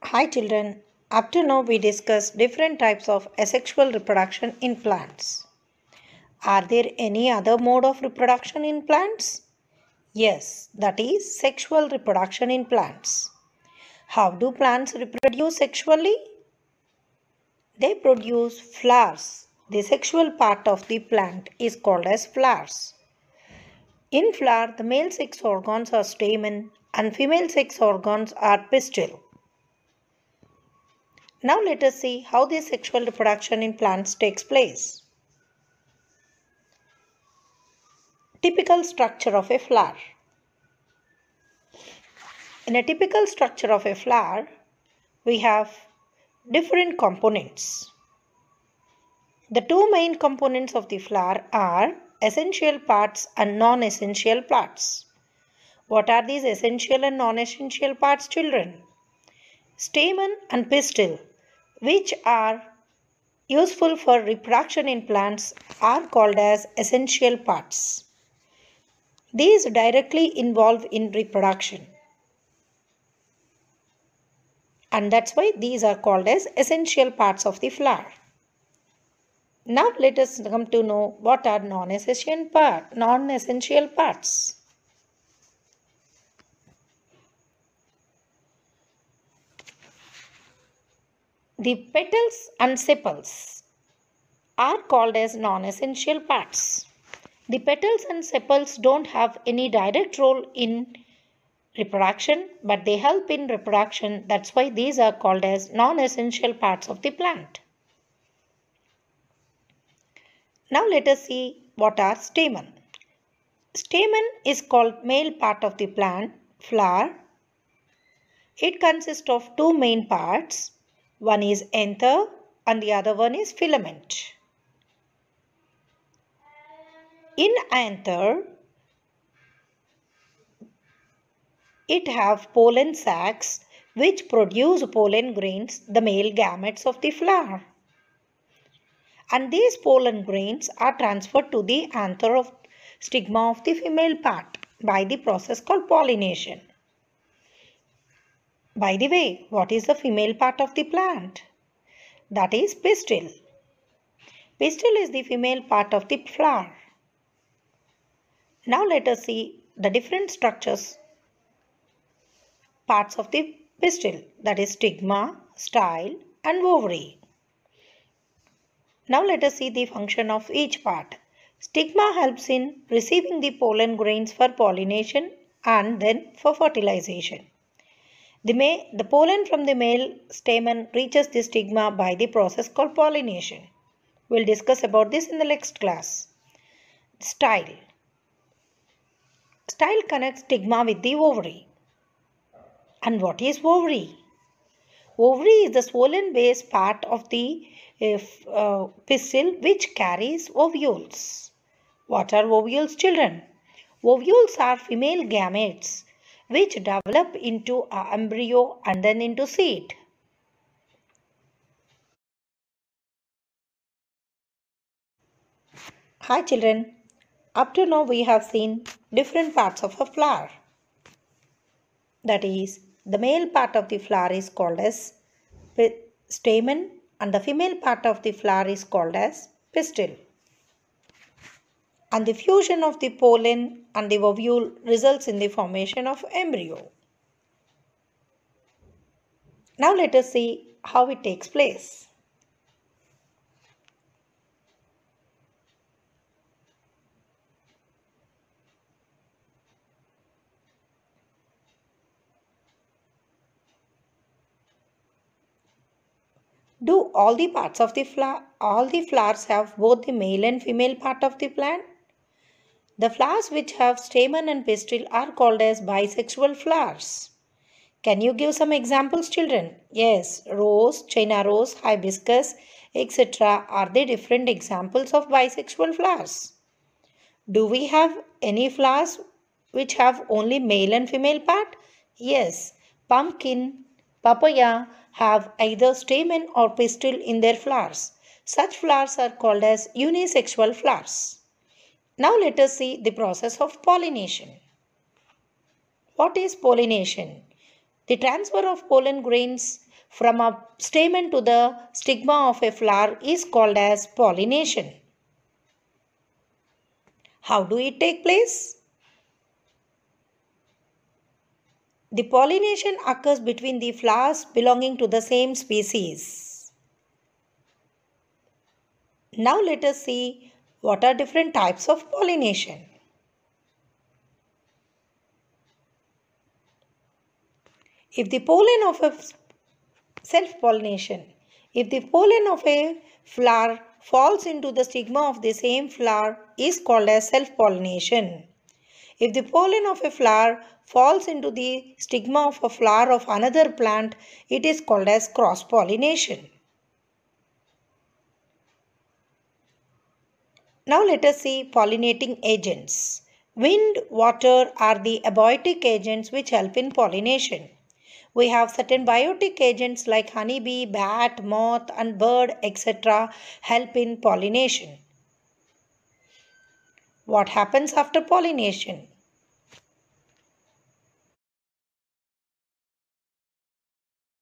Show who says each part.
Speaker 1: Hi children, up to now we discussed different types of asexual reproduction in plants. Are there any other mode of reproduction in plants? Yes, that is sexual reproduction in plants. How do plants reproduce sexually? They produce flowers. The sexual part of the plant is called as flowers. In flower, the male sex organs are stamen and female sex organs are pistil. Now let us see how the sexual reproduction in plants takes place. Typical structure of a flower. In a typical structure of a flower, we have different components. The two main components of the flower are essential parts and non-essential parts. What are these essential and non-essential parts, children? Stamen and pistil, which are useful for reproduction in plants, are called as essential parts. These directly involve in reproduction. And that's why these are called as essential parts of the flower. Now let us come to know what are non-essential parts. The petals and sepals are called as non-essential parts. The petals and sepals don't have any direct role in reproduction, but they help in reproduction. That's why these are called as non-essential parts of the plant. Now let us see what are stamen. Stamen is called male part of the plant flower. It consists of two main parts. One is anther and the other one is filament. In anther, it have pollen sacs which produce pollen grains, the male gametes of the flower. And these pollen grains are transferred to the anther of stigma of the female part by the process called pollination. By the way, what is the female part of the plant? That is pistil. Pistil is the female part of the flower. Now let us see the different structures, parts of the pistil, that is stigma, style and ovary. Now let us see the function of each part. Stigma helps in receiving the pollen grains for pollination and then for fertilization. The pollen from the male stamen reaches the stigma by the process called pollination. We'll discuss about this in the next class. Style. Style connects stigma with the ovary. And what is ovary? Ovary is the swollen base part of the pistil which carries ovules. What are ovules, children? Ovules are female gametes which develop into an embryo and then into seed. Hi children, up to now we have seen different parts of a flower. That is, the male part of the flower is called as stamen and the female part of the flower is called as pistil. And the fusion of the pollen and the ovule results in the formation of embryo. Now let us see how it takes place. Do all the parts of the flower, all the flowers have both the male and female part of the plant? The flowers which have stamen and pistil are called as bisexual flowers. Can you give some examples, children? Yes, rose, China rose, hibiscus, etc. are the different examples of bisexual flowers. Do we have any flowers which have only male and female part? Yes, pumpkin, papaya have either stamen or pistil in their flowers. Such flowers are called as unisexual flowers. Now let us see the process of pollination. What is pollination? The transfer of pollen grains from a stamen to the stigma of a flower is called as pollination. How do it take place? The pollination occurs between the flowers belonging to the same species. Now let us see what are different types of pollination. If the pollen of a self-pollination, if the pollen of a flower falls into the stigma of the same flower is called as self-pollination. If the pollen of a flower falls into the stigma of a flower of another plant, it is called as cross-pollination. Now let us see pollinating agents. Wind, water are the abiotic agents which help in pollination. We have certain biotic agents like honeybee, bat, moth and bird etc. help in pollination. What happens after pollination?